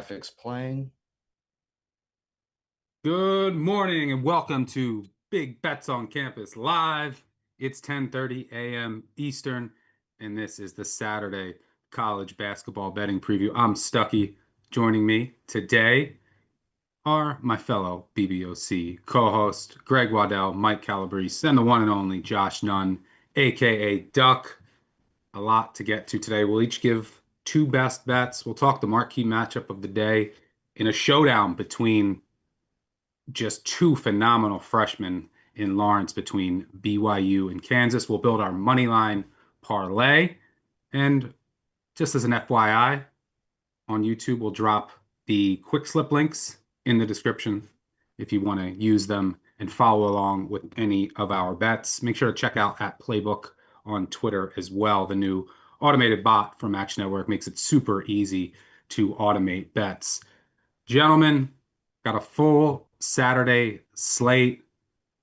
graphics playing. Good morning and welcome to Big Bets on Campus Live. It's 10:30 a.m. Eastern, and this is the Saturday college basketball betting preview. I'm Stucky. Joining me today are my fellow BBOC co-host Greg Waddell, Mike Calabrese, and the one and only Josh Nunn, aka Duck. A lot to get to today. We'll each give two best bets. We'll talk the marquee matchup of the day in a showdown between just two phenomenal freshmen in Lawrence between BYU and Kansas. We'll build our money line parlay. And just as an FYI, on YouTube, we'll drop the quick slip links in the description if you want to use them and follow along with any of our bets. Make sure to check out @Playbook on Twitter as well. The new automated bot from Action Network makes it super easy to automate bets. Gentlemen, got a full Saturday slate.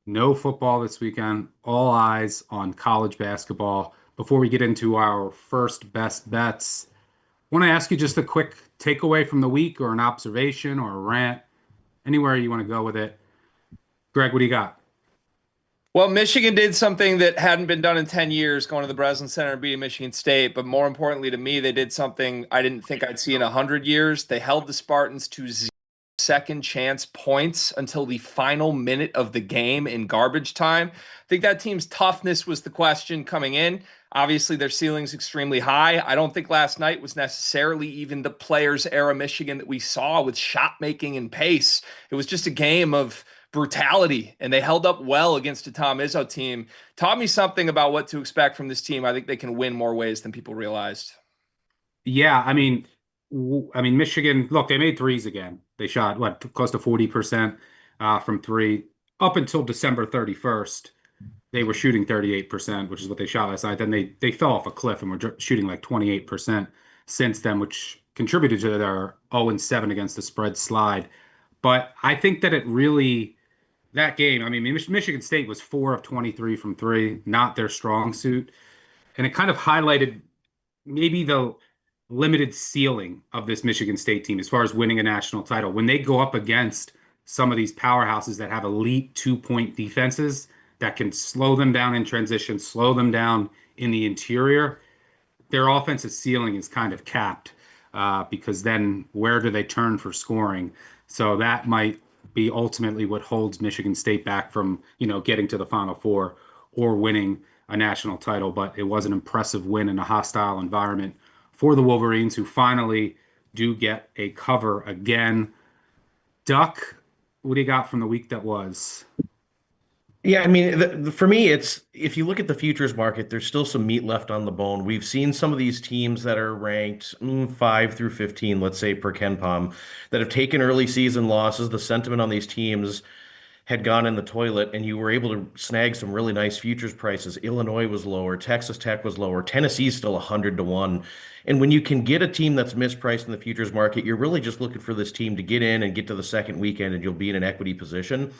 No football this weekend. All eyes on college basketball. Before we get into our first best bets, I want to ask you just a quick takeaway from the week or an observation or a rant, anywhere you want to go with it. Greg, what do you got? Well, Michigan did something that hadn't been done in 10 years, going to the Breslin Center and beating Michigan State. But more importantly to me, they did something I didn't think I'd see in 100 years. They held the Spartans to 0 second chance points until the final minute of the game in garbage time. I think that team's toughness was the question coming in. Obviously, their ceiling's extremely high. I don't think last night was necessarily even the players era Michigan that we saw with shot making and pace. It was just a game of brutality, and they held up well against a Tom Izzo team. Taught me something about what to expect from this team. I think they can win more ways than people realized. Yeah, Michigan, look, they made threes again. They shot, close to 40% from three. Up until December 31st, they were shooting 38%, which is what they shot last night. Then they fell off a cliff and were shooting like 28% since then, which contributed to their 0-7 against the spread slide. But I think that that game, Michigan State was 4 of 23 from three, not their strong suit. And it kind of highlighted maybe the limited ceiling of this Michigan State team as far as winning a national title. When they go up against some of these powerhouses that have elite 2-point defenses that can slow them down in transition, slow them down in the interior, their offensive ceiling is kind of capped because then where do they turn for scoring? So that might be ultimately what holds Michigan State back from, getting to the Final Four or winning a national title. But it was an impressive win in a hostile environment for the Wolverines, who finally do get a cover again. Duck, what do you got from the week that was? Yeah, for me, it's if you look at the futures market, there's still some meat left on the bone. We've seen some of these teams that are ranked 5 through 15, let's say per KenPom, that have taken early season losses. The sentiment on these teams had gone in the toilet, and you were able to snag some really nice futures prices. Illinois was lower, Texas Tech was lower, Tennessee's still 100-1. And when you can get a team that's mispriced in the futures market, you're really just looking for this team to get in and get to the second weekend, and you'll be in an equity position.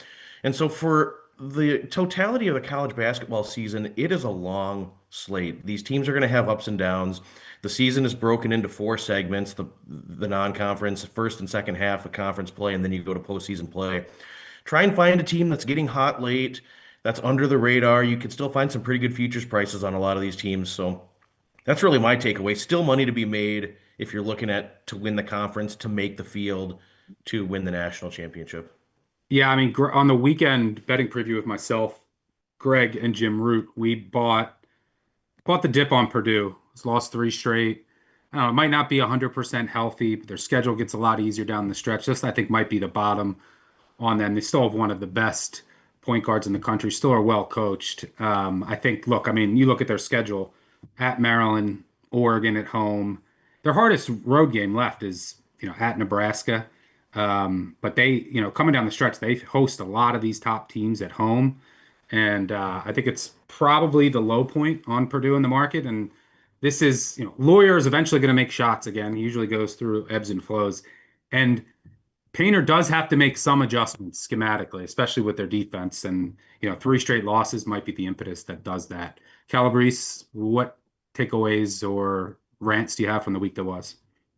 And so for the totality of the college basketball season, it is a long slate. These teams are going to have ups and downs. The season is broken into 4 segments, the non-conference, first and second half of conference play, and then you go to postseason play. Try and find a team that's getting hot late, that's under the radar. You can still find some pretty good futures prices on a lot of these teams. So that's really my takeaway. Still money to be made if you're looking at to win the conference, to make the field, to win the national championship. Yeah, on the weekend betting preview with myself, Greg, and Jim Root, we bought the dip on Purdue. It's lost 3 straight. I don't know, it might not be 100% healthy, but their schedule gets a lot easier down the stretch. This, I think, might be the bottom on them. They still have one of the best point guards in the country, still are well coached. I think, you look at their schedule at Maryland, Oregon at home. Their hardest road game left is, at Nebraska. But they, coming down the stretch, they host a lot of these top teams at home. And I think it's probably the low point on Purdue in the market. And this is, Lawyer is eventually going to make shots again. He usually goes through ebbs and flows. And Painter does have to make some adjustments schematically, especially with their defense. And, 3 straight losses might be the impetus that does that. Calabrese, what takeaways or rants do you have from the week that was?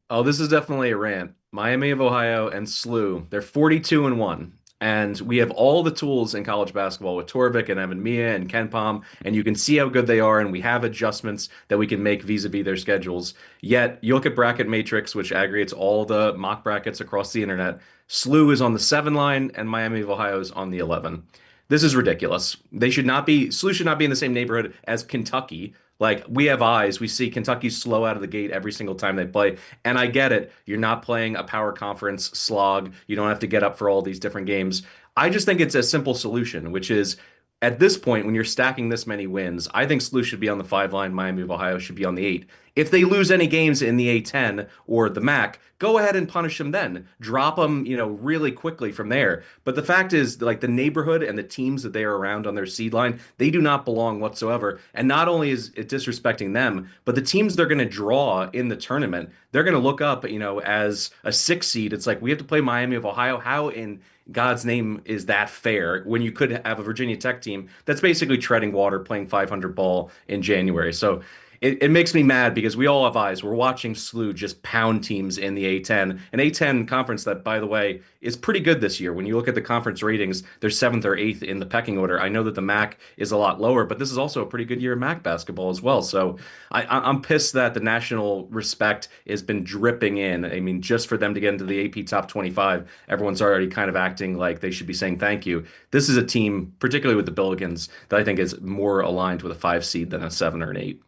Oh, this is definitely a rant. Miami of Ohio and SLU, they're 42-1. And we have all the tools in college basketball with Torvik and Evan Mia and Ken Palm, and you can see how good they are, and we have adjustments that we can make vis-a-vis their schedules. Yet, you look at Bracket Matrix, which aggregates all the mock brackets across the internet. SLU is on the 7 line, and Miami of Ohio is on the 11. This is ridiculous. SLU should not be in the same neighborhood as Kentucky. Like, we have eyes. We see Kentucky slow out of the gate every single time they play. And I get it. You're not playing a power conference slog. You don't have to get up for all these different games. I just think it's a simple solution, which is at this point, when you're stacking this many wins, I think SLU should be on the 5 line. Miami of Ohio should be on the 8. If they lose any games in the A10 or the MAC, go ahead and punish them then. Drop them, really quickly from there. But the fact is, like, the neighborhood and the teams that they are around on their seed line, they do not belong whatsoever. And not only is it disrespecting them, but the teams they're going to draw in the tournament, they're going to look up, as a 6 seed. It's like, we have to play Miami of Ohio. How in God's name is that fair when you could have a Virginia Tech team that's basically treading water, playing 500 ball in January? So it makes me mad because we all have eyes. We're watching SLU just pound teams in the A10, an A10 conference that, by the way, is pretty good this year. When you look at the conference ratings, they're 7th or 8th in the pecking order. I know that the MAC is a lot lower, but this is also a pretty good year of MAC basketball as well. So I'm pissed that the national respect has been dripping in. I mean, just for them to get into the AP top 25, everyone's already kind of acting like they should be saying thank you. This is a team, particularly with the Billikens, that I think is more aligned with a 5 seed than a 7 or an 8.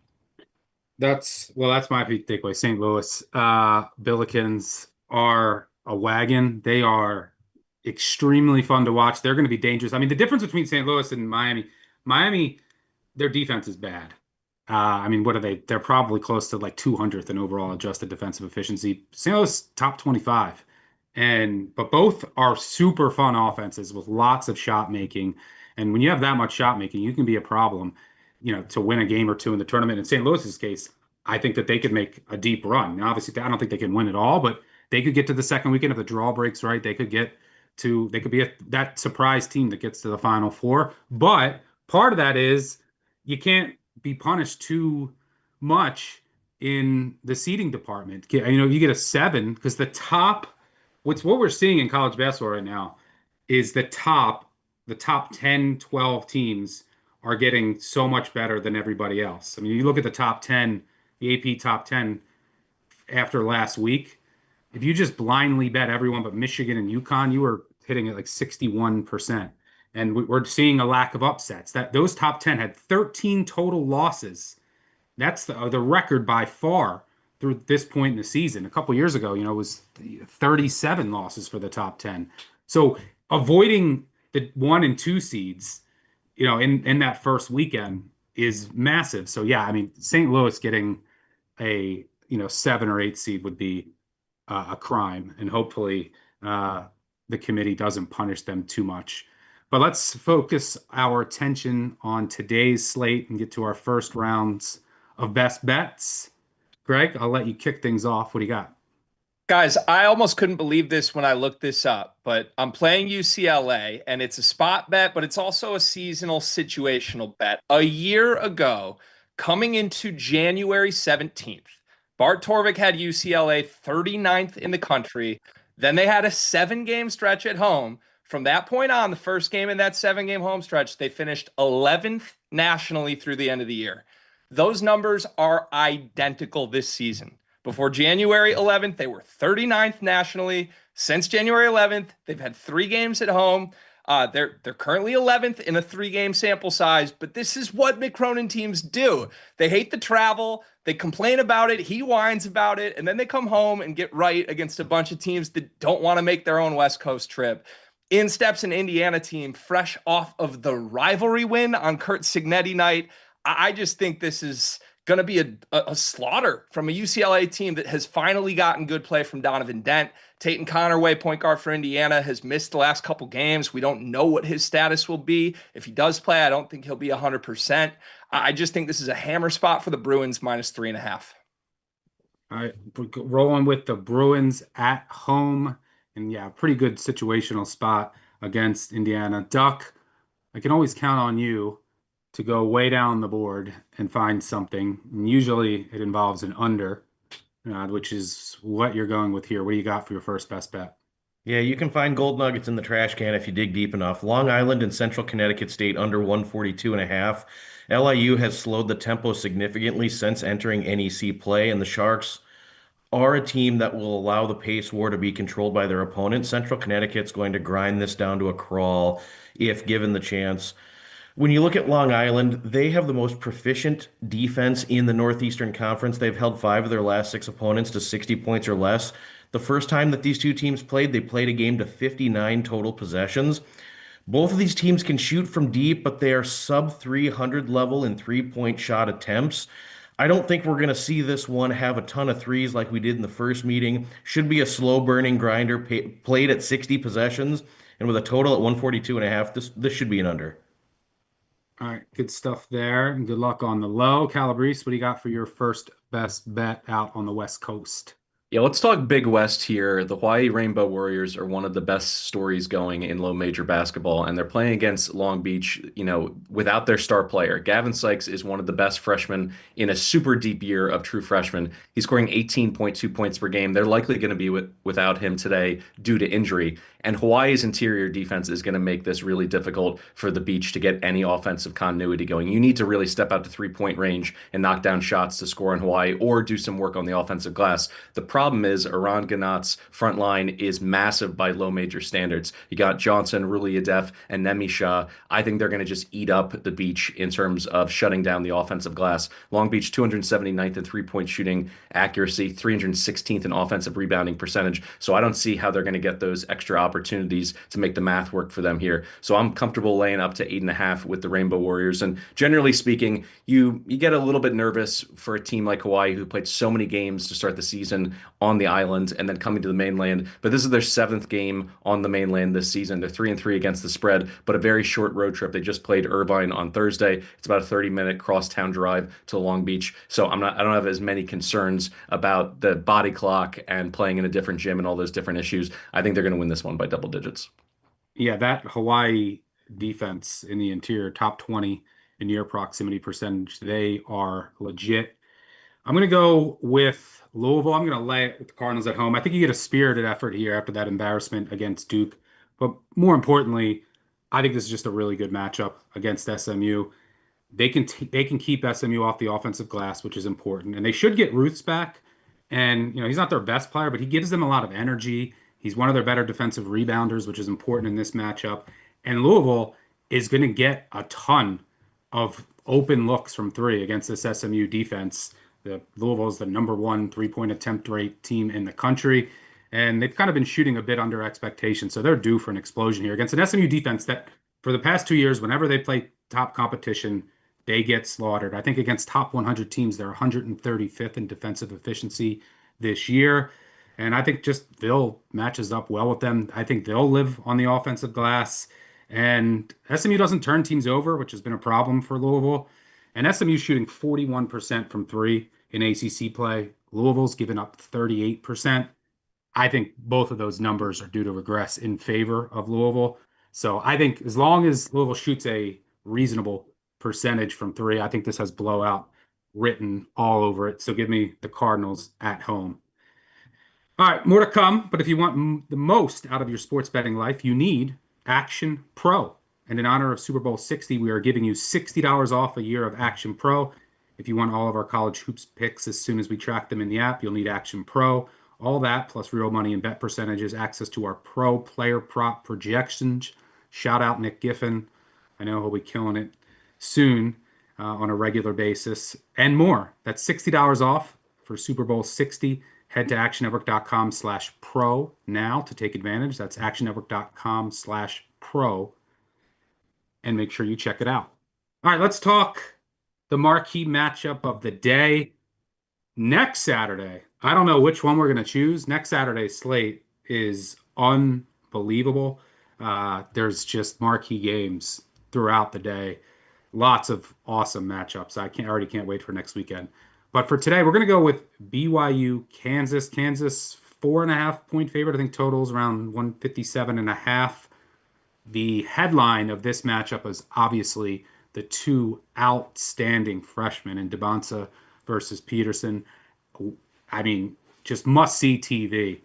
That's my big takeaway. St. Louis, Billikens are a wagon. They are extremely fun to watch. They're going to be dangerous. I mean, the difference between St. Louis and Miami, their defense is bad. I mean, what are they? They're probably close to like 200th in overall adjusted defensive efficiency. St. Louis top 25, but both are super fun offenses with lots of shot making. And when you have that much shot making, you can be a problem, to win a game or two in the tournament. In St. Louis's case, I think that they could make a deep run. Now, obviously, I don't think they can win it all, but they could get to the second weekend if the draw breaks right. They could be that surprise team that gets to the Final Four. But part of that is you can't be punished too much in the seeding department. You get a 7 because what we're seeing in college basketball right now is the top 10, 12 teams are getting so much better than everybody else. I mean, you look at the top 10, the AP top 10 after last week, if you just blindly bet everyone but Michigan and UConn, you were hitting it like 61%. And we're seeing a lack of upsets. Those top 10 had 13 total losses. That's the record by far through this point in the season. A couple years ago, it was 37 losses for the top 10. So avoiding the 1 and 2 seeds, in that first weekend is massive. So yeah, I mean, St. Louis getting a 7 or 8 seed would be a crime, and hopefully the committee doesn't punish them too much. But let's focus our attention on today's slate and get to our first rounds of best bets. Greg, I'll let you kick things off. What do you got? Guys, I almost couldn't believe this when I looked this up, but I'm playing UCLA and it's a spot bet, but it's also a seasonal situational bet. A year ago, coming into January 17th, Bart Torvik had UCLA 39th in the country. Then they had a 7-game stretch at home. From that point on, the first game in that 7-game home stretch, they finished 11th nationally through the end of the year. Those numbers are identical this season. Before January 11th, they were 39th nationally. Since January 11th, they've had 3 games at home. They're currently 11th in a 3-game sample size, but this is what Mick Cronin teams do. They hate the travel. They complain about it. He whines about it, and then they come home and get right against a bunch of teams that don't want to make their own West Coast trip. In steps an Indiana team fresh off of the rivalry win on Kurt Signetti night. I just think this is going to be a slaughter from a UCLA team that has finally gotten good play from Donovan Dent. Tatum Connerway, point guard for Indiana, has missed the last couple games. We don't know what his status will be. If he does play, I don't think he'll be 100%. I just think this is a hammer spot for the Bruins, -3.5. All right, rolling with the Bruins at home. And yeah, pretty good situational spot against Indiana. Duck, I can always count on you to go way down the board and find something. And usually it involves an under. which is what you're going with here. What do you got for your first best bet? Yeah, you can find gold nuggets in the trash can if you dig deep enough. Long Island and Central Connecticut State under 142 and a half. LIU has slowed the tempo significantly since entering NEC play, and the Sharks are a team that will allow the pace war to be controlled by their opponent. Central Connecticut's going to grind this down to a crawl if given the chance. When you look at Long Island, they have the most proficient defense in the Northeastern Conference. They've held 5 of their last 6 opponents to 60 points or less. The first time that these two teams played, they played a game to 59 total possessions. Both of these teams can shoot from deep, but they are sub 300 level in three-point shot attempts. I don't think we're going to see this one have a ton of threes like we did in the first meeting. Should be a slow burning grinder played at 60 possessions, and with a total at 142 and a half, this should be an under. All right, good stuff there. And good luck on the low. Calabrese, what do you got for your first best bet out on the West Coast? Yeah, let's talk Big West here. The Hawaii Rainbow Warriors are one of the best stories going in low major basketball, and they're playing against Long Beach, without their star player. Gavin Sykes is one of the best freshmen in a super deep year of true freshmen. He's scoring 18.2 points per game. They're likely going to be without him today due to injury. And Hawaii's interior defense is going to make this really difficult for the Beach to get any offensive continuity going. You need to really step out to three-point range and knock down shots to score in Hawaii or do some work on the offensive glass. The problem is Iran Ganat's front line is massive by low major standards. You got Johnson, Ruli Adef, and Nemi Shah. I think they're going to just eat up the Beach in terms of shutting down the offensive glass. Long Beach 279th in three-point shooting accuracy, 316th in offensive rebounding percentage. So I don't see how they're going to get those extra opportunities to make the math work for them here. So I'm comfortable laying up to 8.5 with the Rainbow Warriors. And generally speaking, you get a little bit nervous for a team like Hawaii who played so many games to start the season on the island and then coming to the mainland. But this is their 7th game on the mainland this season. They're 3-3 against the spread, but a very short road trip. They just played Irvine on Thursday. It's about a 30-minute crosstown drive to Long Beach. So I don't have as many concerns about the body clock and playing in a different gym and all those different issues. I think they're going to win this one by double digits. Yeah, that Hawaii defense in the interior, top 20 in near proximity percentage. They are legit. I'm going to go with Louisville. I'm going to lay it with the Cardinals at home. I think you get a spirited effort here after that embarrassment against Duke. But more importantly, I think this is just a really good matchup against SMU. They can keep SMU off the offensive glass, which is important. And they should get Ruths back. And he's not their best player, but he gives them a lot of energy. He's one of their better defensive rebounders, which is important in this matchup. And Louisville is going to get a ton of open looks from three against this SMU defense. Louisville is the #1 three-point attempt rate team in the country, and they've kind of been shooting a bit under expectation. So they're due for an explosion here against an SMU defense that, for the past 2 years, whenever they play top competition, they get slaughtered. I think against top 100 teams, they're 135th in defensive efficiency this year. And I think just Phil matches up well with them. I think they'll live on the offensive glass. And SMU doesn't turn teams over, which has been a problem for Louisville. And SMU shooting 41% from three in ACC play. Louisville's given up 38%. I think both of those numbers are due to regress in favor of Louisville. So I think as long as Louisville shoots a reasonable percentage from three, I think this has blowout written all over it. So give me the Cardinals at home. All right, more to come. But if you want the most out of your sports betting life, you need Action Pro. And in honor of Super Bowl 60, we are giving you $60 off a year of Action Pro. If you want all of our college hoops picks as soon as we track them in the app, you'll need Action Pro. All that, plus real money and bet percentages, access to our pro player prop projections. Shout out Nick Giffen. I know he'll be killing it soon on a regular basis, and more. That's $60 off for Super Bowl 60. Head to actionnetwork.com/pro now to take advantage. That's actionnetwork.com/pro. And make sure you check it out. All right, let's talk the marquee matchup of the day. Next Saturday, I don't know which one we're going to choose. Next Saturday's slate is unbelievable. There's just marquee games throughout the day. Lots of awesome matchups. I already can't wait for next weekend. But for today, we're going to go with BYU, Kansas. Kansas, 4.5-point favorite. I think totals around 157.5. The headline of this matchup is obviously the two outstanding freshmen in Debonsa versus Peterson. I mean, just must see TV.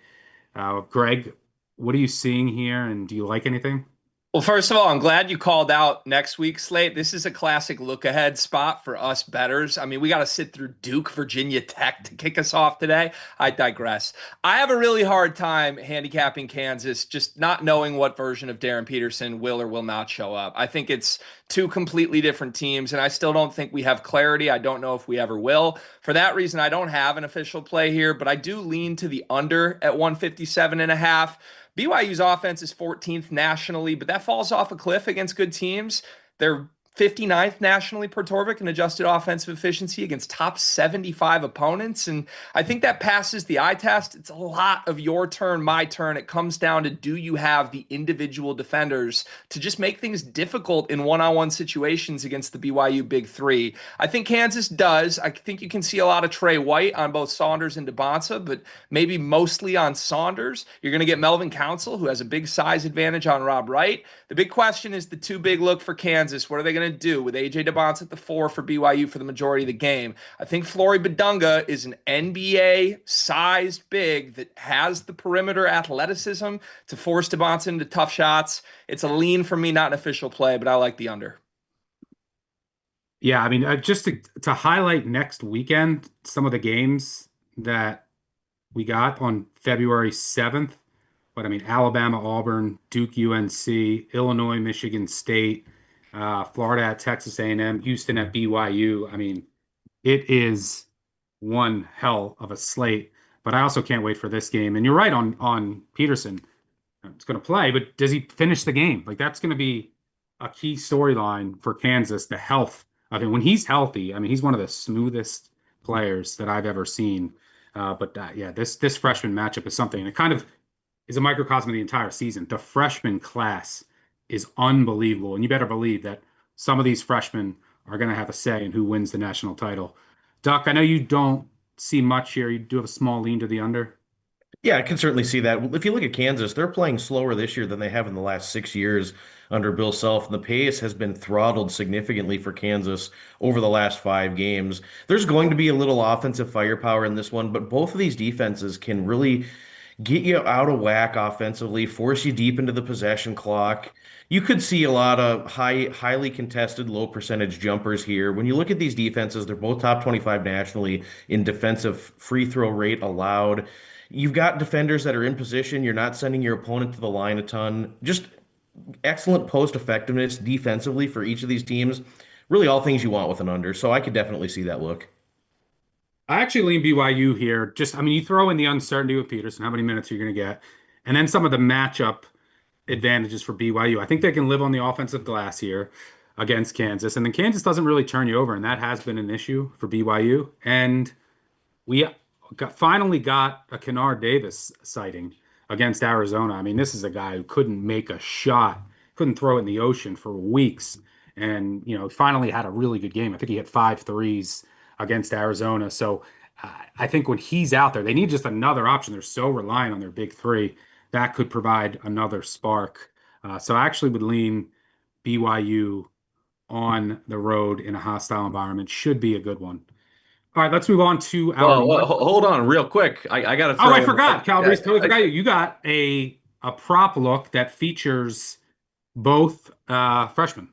Greg, what are you seeing here, and do you like anything? Well, first of all, I'm glad you called out next week's slate. This is a classic look ahead spot for us bettors. I mean, we got to sit through Duke, Virginia Tech to kick us off today. I digress. I have a really hard time handicapping Kansas, just not knowing what version of Darren Peterson will or will not show up. I think it's two completely different teams, and I still don't think we have clarity. I don't know if we ever will. For that reason, I don't have an official play here, but I do lean to the under at 157.5. BYU's offense is 14th nationally, but that falls off a cliff against good teams. They're 59th nationally per Torvik in adjusted offensive efficiency against top 75 opponents. And I think that passes the eye test. It's a lot of your turn, my turn. It comes down to, do you have the individual defenders to just make things difficult in one-on-one situations against the BYU Big Three? I think Kansas does. I think you can see a lot of Trey White on both Saunders and DeBonsa, but maybe mostly on Saunders. You're going to get Melvin Council, who has a big size advantage on Rob Wright. The big question is the two big look for Kansas. What are they going to do with AJ DeBonsa at the 4 for BYU for the majority of the game? I think Flory Badunga is an NBA-sized big that has the perimeter athleticism to force DeBonsa into tough shots. It's a lean for me, not an official play, but I like the under. Yeah, I mean, just to highlight next weekend, some of the games that we got on February 7th. But I mean, Alabama, Auburn, Duke, UNC, Illinois, Michigan State, Florida at Texas A&M, Houston at BYU. I mean, it is one hell of a slate. But I also can't wait for this game. And you're right on Peterson. It's going to play, but does he finish the game? Like, that's going to be a key storyline for Kansas, the health of him. When he's healthy, I mean, he's one of the smoothest players that I've ever seen. Yeah, this freshman matchup is something. And it kind of is a microcosm of the entire season. The freshman class is unbelievable. And you better believe that some of these freshmen are going to have a say in who wins the national title. Duck, I know you don't see much here. You do have a small lean to the under. Yeah, I can certainly see that. If you look at Kansas, they're playing slower this year than they have in the last 6 years under Bill Self, and the pace has been throttled significantly for Kansas over the last 5 games. There's going to be a little offensive firepower in this one, but both of these defenses can really get you out of whack offensively, force you deep into the possession clock. You could see a lot of highly contested, low percentage jumpers here. When you look at these defenses, they're both top 25 nationally in defensive free throw rate allowed. You've got defenders that are in position. You're not sending your opponent to the line a ton. Just excellent post effectiveness defensively for each of these teams. Really, all things you want with an under. So I could definitely see that look. I actually lean BYU here. Just, I mean, you throw in the uncertainty with Peterson, how many minutes are you going to get? And then some of the matchup advantages for BYU. I think they can live on the offensive glass here against Kansas. And then Kansas doesn't really turn you over, and that has been an issue for BYU. And we finally got a Kennard Davis sighting against Arizona. I mean, this is a guy who couldn't make a shot, couldn't throw it in the ocean for weeks. And, finally had a really good game. I think he hit 5 threes against Arizona. So I think when he's out there, they need just another option. They're so reliant on their big three. That could provide another spark. So I actually would lean BYU on the road in a hostile environment. Should be a good one. All right, let's move on to our. Well, hold on real quick. I got to throw Oh, I in- forgot. Calvary's totally forgot you. You got a prop look that features both freshmen.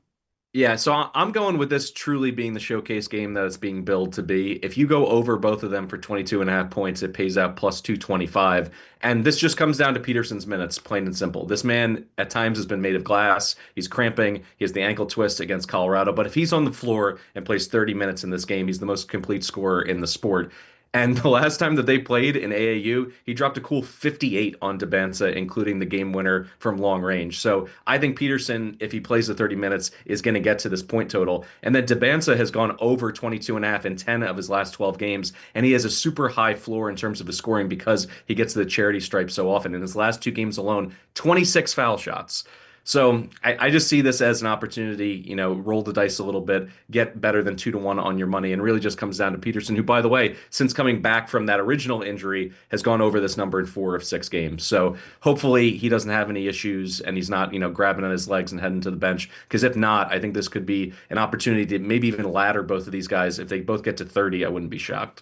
Yeah, so I'm going with this truly being the showcase game that it's being billed to be. If you go over both of them for 22.5 points, it pays out plus 225. And this just comes down to Peterson's minutes, plain and simple. This man at times has been made of glass. He's cramping. He has the ankle twist against Colorado. But if he's on the floor and plays 30 minutes in this game, he's the most complete scorer in the sport. And the last time that they played in AAU, he dropped a cool 58 on Debansa, including the game winner from long range. So I think Peterson, if he plays the 30 minutes, is going to get to this point total. And then Debansa has gone over 22.5 in 10 of his last 12 games. And he has a super high floor in terms of his scoring because he gets the charity stripe so often. In his last 2 games alone, 26 foul shots. So I just see this as an opportunity, roll the dice a little bit, get better than 2-1 on your money, and really just comes down to Peterson, who, by the way, since coming back from that original injury, has gone over this number in 4 of 6 games. So hopefully he doesn't have any issues and he's not, grabbing at his legs and heading to the bench. Because if not, I think this could be an opportunity to maybe even ladder both of these guys. If they both get to 30, I wouldn't be shocked.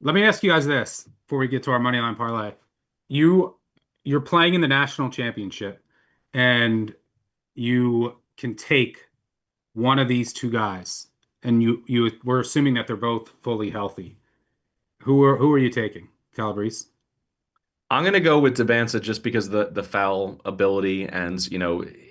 Let me ask you guys this before we get to our money line parlay. You you're playing in the national championship, and you can take one of these two guys, and you we're assuming that they're both fully healthy. Who are you taking, Calabrese? I'm gonna go with Debanza just because the foul ability and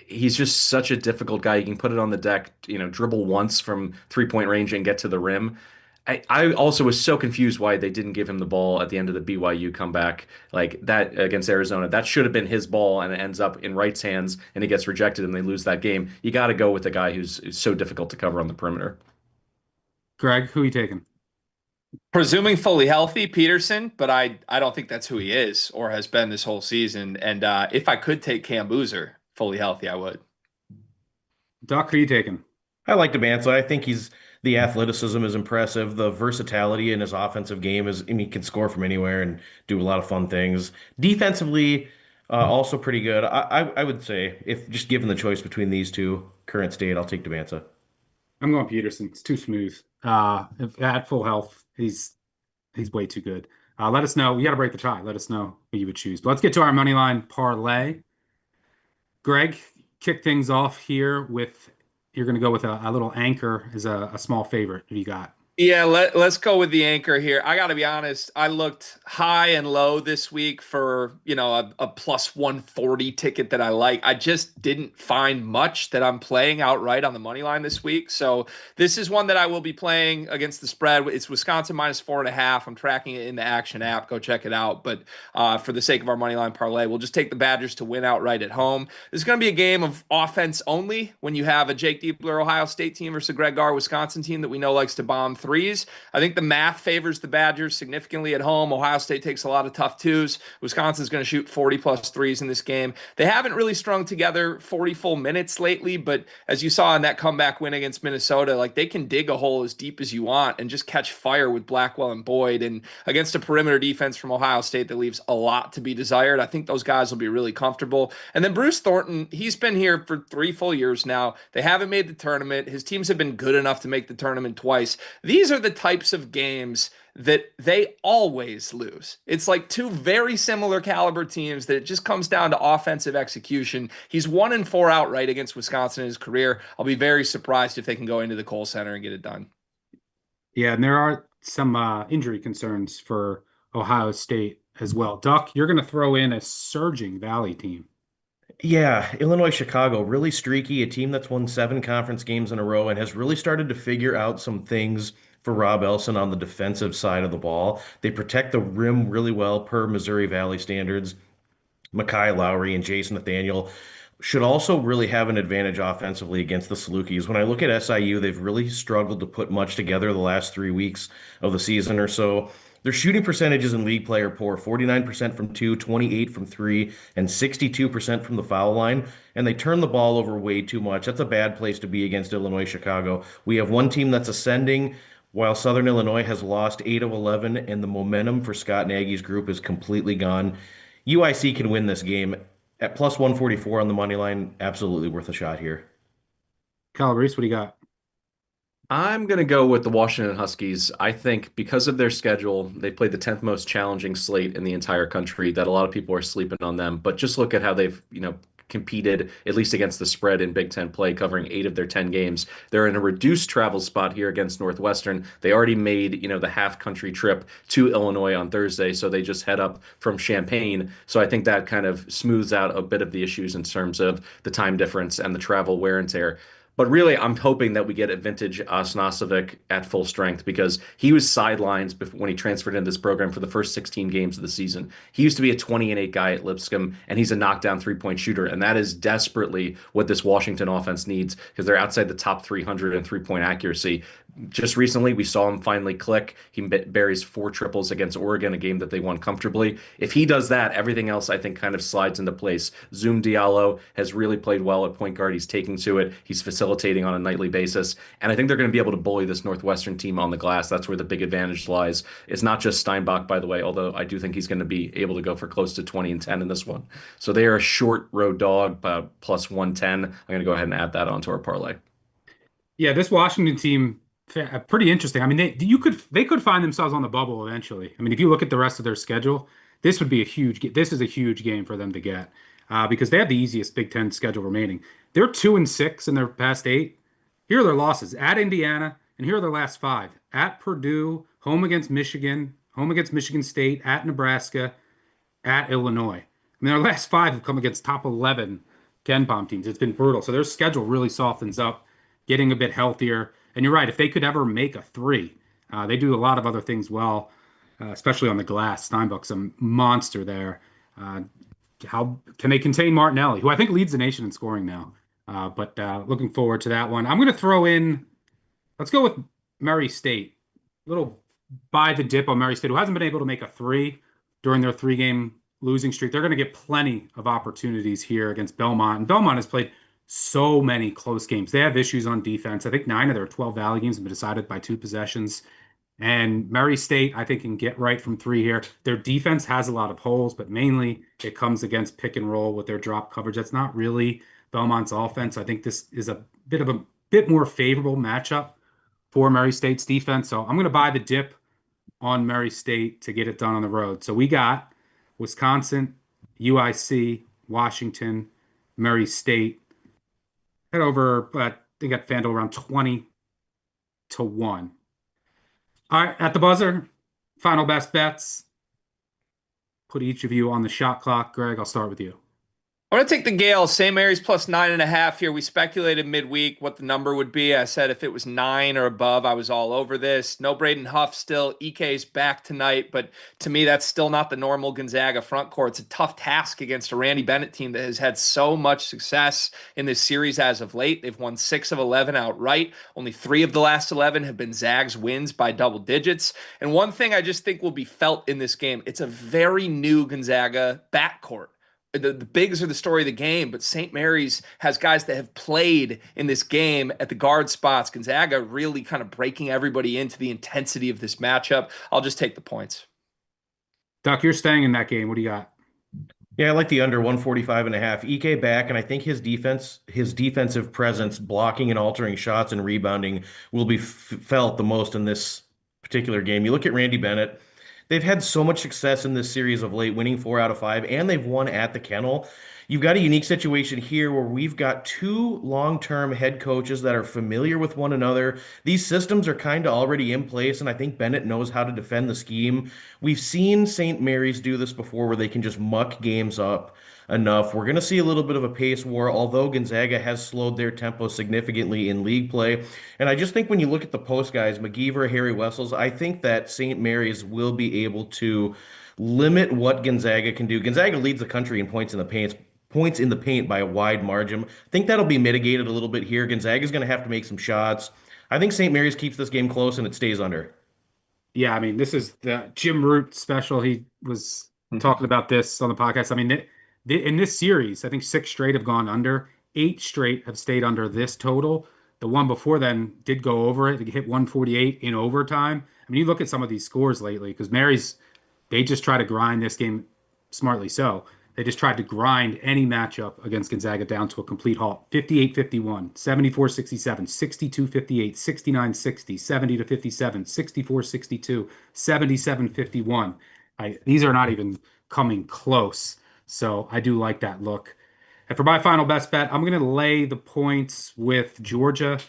he's just such a difficult guy. You can put it on the deck, dribble once from 3-point range and get to the rim. I also was so confused why they didn't give him the ball at the end of the BYU comeback like that against Arizona. That should have been his ball and it ends up in Wright's hands and he gets rejected and they lose that game. You got to go with the guy who's so difficult to cover on the perimeter. Greg, who are you taking? Presuming fully healthy, Peterson, but I don't think that's who he is or has been this whole season. And if I could take Cam Boozer fully healthy, I would. Doc, who are you taking? I like Debanza. I think the athleticism is impressive. The versatility in his offensive game is, he can score from anywhere and do a lot of fun things. Defensively, also pretty good. I would say if just given the choice between these two, current state, I'll take Debanza. I'm going Peterson. It's too smooth. If at full health, he's way too good. Let us know. We got to break the tie. Let us know who you would choose. But let's get to our money line parlay. Greg, kick things off here with you're going to go with a little anchor as a small favorite. Who do you got? Yeah, let's go with the anchor here. I got to be honest, I looked high and low this week for, a plus 140 ticket that I like. I just didn't find much that I'm playing outright on the money line this week. So this is one that I will be playing against the spread. It's Wisconsin minus 4.5. I'm tracking it in the Action app. Go check it out. But for the sake of our money line parlay, we'll just take the Badgers to win outright at home. This is going to be a game of offense only when you have a Jake Diebler Ohio State team versus a Greg Garr Wisconsin team that we know likes to bomb threes. I think the math favors the Badgers significantly at home. Ohio State takes a lot of tough twos. Wisconsin's going to shoot 40 plus threes in this game. They haven't really strung together 40 full minutes lately, but as you saw in that comeback win against Minnesota, like they can dig a hole as deep as you want and just catch fire with Blackwell and Boyd. And against a perimeter defense from Ohio State that leaves a lot to be desired, I think those guys will be really comfortable. And then Bruce Thornton, he's been here for 3 full years now. They haven't made the tournament. His teams have been good enough to make the tournament twice. These are the types of games that they always lose. It's like two very similar caliber teams that it just comes down to offensive execution. He's 1-4 outright against Wisconsin in his career. I'll be very surprised if they can go into the Kohl Center and get it done. Yeah, and there are some injury concerns for Ohio State as well. Duck, you're going to throw in a surging Valley team. Yeah, Illinois Chicago, really streaky, a team that's won 7 conference games in a row and has really started to figure out some things for Rob Elson on the defensive side of the ball. They protect the rim really well per Missouri Valley standards. Mekhi Lowry and Jason Nathaniel should also really have an advantage offensively against the Salukis. When I look at SIU, they've really struggled to put much together the last 3 weeks of the season or so. Their shooting percentages in league play are poor, 49% from 2, 28 from 3, and 62% from the foul line. And they turn the ball over way too much. That's a bad place to be against Illinois Chicago. We have one team that's ascending, while Southern Illinois has lost 8 of 11, and the momentum for Scott Nagy's group is completely gone. UIC can win this game at plus 144 on the money line. Absolutely worth a shot here. Calabrese, what do you got? I'm going to go with the Washington Huskies. I think because of their schedule, they played the 10th most challenging slate in the entire country, that a lot of people are sleeping on them. But just look at how they've, competed, at least against the spread in Big Ten play, covering 8 of their 10 games. They're in a reduced travel spot here against Northwestern. They already made, the half country trip to Illinois on Thursday, so they just head up from Champaign. So I think that kind of smooths out a bit of the issues in terms of the time difference and the travel wear and tear. But really, I'm hoping that we get a vintage Osnasovic at full strength because he was sidelines when he transferred into this program for the first 16 games of the season. He used to be a 20-8 guy at Lipscomb, and he's a knockdown three-point shooter. And that is desperately what this Washington offense needs because they're outside the top 300 in three-point accuracy. Just recently, we saw him finally click. He buries 4 triples against Oregon, a game that they won comfortably. If he does that, everything else I think kind of slides into place. Zoom Diallo has really played well at point guard. He's taking to it. He's facilitating on a nightly basis. And I think they're going to be able to bully this Northwestern team on the glass. That's where the big advantage lies. It's not just Steinbach, by the way, although I do think he's going to be able to go for close to 20 and 10 in this one. So they are a short road dog, plus 110. I'm going to go ahead and add that onto our parlay. Yeah, this Washington team pretty interesting. I mean, they could find themselves on the bubble eventually. I mean, if you look at the rest of their schedule, this is a huge game for them to get because they have the easiest Big Ten schedule remaining. They're 2-6 in their past 8. Here are their losses: at Indiana, and here are their last 5: at Purdue, home against Michigan State, at Nebraska, at Illinois. I mean, their last 5 have come against top 11 Ken Palm teams. It's been brutal. So their schedule really softens up, getting a bit healthier. And you're right, if they could ever make a 3, they do a lot of other things well, especially on the glass. Steinbuck's a monster there. How can they contain Martinelli, who I think leads the nation in scoring now? But looking forward to that one. I'm going to throw in, let's go with Murray State. Little buy the dip on Murray State, who hasn't been able to make a 3 during their 3-game losing streak. They're going to get plenty of opportunities here against Belmont. And Belmont has played so many close games. They have issues on defense. I think 9 of their 12 Valley games have been decided by 2 possessions. And Murray State, I think, can get right from 3 here. Their defense has a lot of holes, but mainly it comes against pick and roll with their drop coverage. That's not really Belmont's offense. I think this is a bit more favorable matchup for Murray State's defense. So I'm going to buy the dip on Murray State to get it done on the road. So we got Wisconsin, UIC, Washington, Murray State. Head over, but they got FanDuel around 20-1. All right, at the buzzer, final best bets. Put each of you on the shot clock. Greg, I'll start with you. I'm going to take the Gales. St. Mary's plus 9.5 here. We speculated midweek what the number would be. I said if it was 9 or above, I was all over this. No Braden Huff still. EK's back tonight, but to me, that's still not the normal Gonzaga front court. It's a tough task against a Randy Bennett team that has had so much success in this series as of late. They've won 6 of 11 outright. Only 3 of the last 11 have been Zags wins by double digits. And one thing I just think will be felt in this game, it's a very new Gonzaga backcourt. The bigs are the story of the game, but St. Mary's has guys that have played in this game at the guard spots. Gonzaga really kind of breaking everybody into the intensity of this matchup. I'll just take the points. Duck, you're staying in that game. What do you got? Yeah, I like the under 145.5. EK back, and I think his defensive presence, blocking and altering shots and rebounding, will be felt the most in this particular game. You look at Randy Bennett. They've had so much success in this series of late, winning 4 out of 5, and they've won at the Kennel. You've got a unique situation here where we've got 2 long-term head coaches that are familiar with one another. These systems are kind of already in place, and I think Bennett knows how to defend the scheme. We've seen St. Mary's do this before where they can just muck games up enough. We're going to see a little bit of a pace war, although Gonzaga has slowed their tempo significantly in league play. And I just think when you look at the post guys, McGeever, Harry Wessels, I think that St. Mary's will be able to limit what Gonzaga can do. Gonzaga leads the country in points in the paint by a wide margin. I think that'll be mitigated a little bit here. Gonzaga's going to have to make some shots. I think St. Mary's keeps this game close and it stays under. Yeah, I mean, this is the Jim Root special. He was talking about this on the podcast. I mean, in this series, I think 6 straight have gone under. 8 straight have stayed under this total. The one before then did go over it. It hit 148 in overtime. I mean, you look at some of these scores lately because they just try to grind this game smartly so. They just tried to grind any matchup against Gonzaga down to a complete halt. 58-51, 74-67, 62-58, 69-60, 70-57, 64-62, 77-51. These are not even coming close. So I do like that look. And for my final best bet, I'm going to lay the points with Georgia.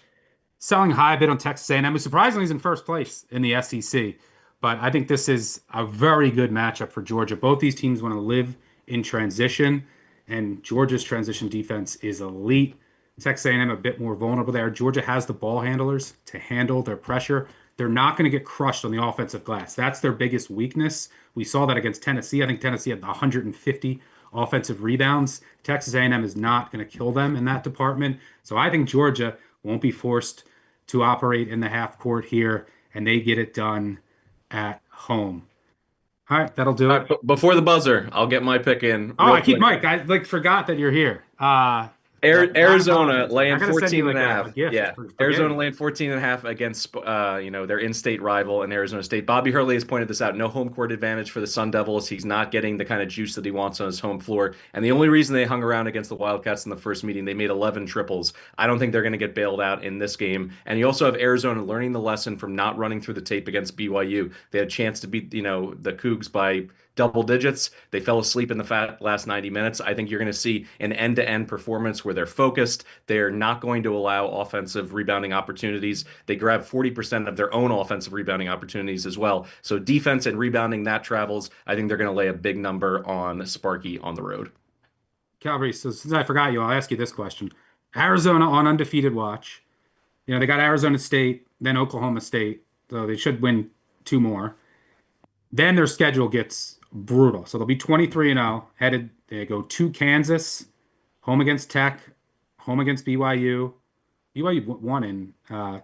Selling high a bit on Texas A&M, who surprisingly is in first place in the SEC. But I think this is a very good matchup for Georgia. Both these teams want to live in transition, and Georgia's transition defense is elite. Texas A&M a bit more vulnerable there. Georgia has the ball handlers to handle their pressure. They're not going to get crushed on the offensive glass. That's their biggest weakness. We saw that against Tennessee. I think Tennessee had 150 offensive rebounds. Texas A&M is not going to kill them in that department. So I think Georgia won't be forced to operate in the half court here, and they get it done at home. All right, that'll do it. Before the buzzer, I'll get my pick in. Oh, real I keep quick. Mike. I forgot that you're here. Arizona laying I gotta send 14 you and like a a half. gift Yeah. for Arizona getting it. laying 14 and a half against their in-state rival in Arizona State. Bobby Hurley has pointed this out. No home court advantage for the Sun Devils. He's not getting the kind of juice that he wants on his home floor. And the only reason they hung around against the Wildcats in the first meeting, they made 11 triples. I don't think they're going to get bailed out in this game. And you also have Arizona learning the lesson from not running through the tape against BYU. They had a chance to beat, the Cougs by double digits. They fell asleep in the last 90 minutes. I think you're going to see an end-to-end performance where they're focused. They're not going to allow offensive rebounding opportunities. They grab 40% of their own offensive rebounding opportunities as well. So defense and rebounding, that travels. I think they're going to lay a big number on Sparky on the road. Calvary, so since I forgot you, I'll ask you this question. Arizona on undefeated watch. They got Arizona State, then Oklahoma State, so they should win two more. Then their schedule gets brutal. So they'll be 23-0, headed, they go to Kansas, home against Tech, home against BYU. BYU won in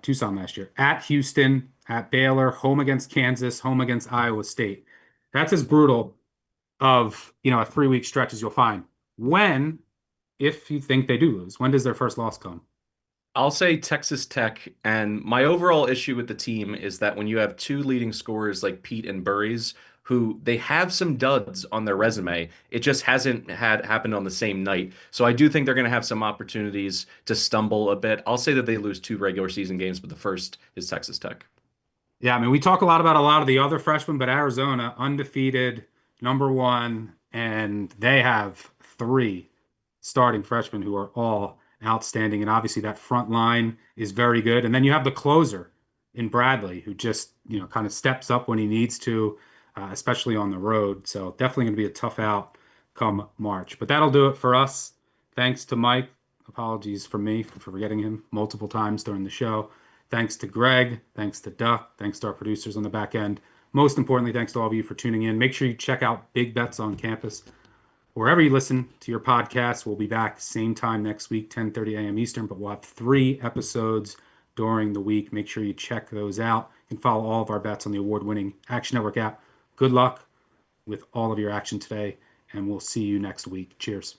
Tucson last year. At Houston, at Baylor, home against Kansas, home against Iowa State. That's as brutal of, a 3-week stretch as you'll find. If you think they do lose, when does their first loss come? I'll say Texas Tech, and my overall issue with the team is that when you have two leading scorers like Pete and Burries, who they have some duds on their resume, it just hasn't had happened on the same night. So I do think they're going to have some opportunities to stumble a bit. I'll say that they lose two regular season games, but the first is Texas Tech. Yeah, I mean, we talk a lot about a lot of the other freshmen, but Arizona, undefeated, number one, and they have three starting freshmen who are all outstanding. And obviously, that front line is very good. And then you have the closer in Bradley, who just, kind of steps up when he needs to, especially on the road. So definitely going to be a tough out come March. But that'll do it for us. Thanks to Mike. Apologies for me for forgetting him multiple times during the show. Thanks to Greg. Thanks to Duck. Thanks to our producers on the back end. Most importantly, thanks to all of you for tuning in. Make sure you check out Big Bets on Campus. Wherever you listen to your podcast, we'll be back same time next week, 10:30 a.m. Eastern, but we'll have 3 episodes during the week. Make sure you check those out. You can follow all of our bets on the award-winning Action Network app. Good luck with all of your action today, and we'll see you next week. Cheers.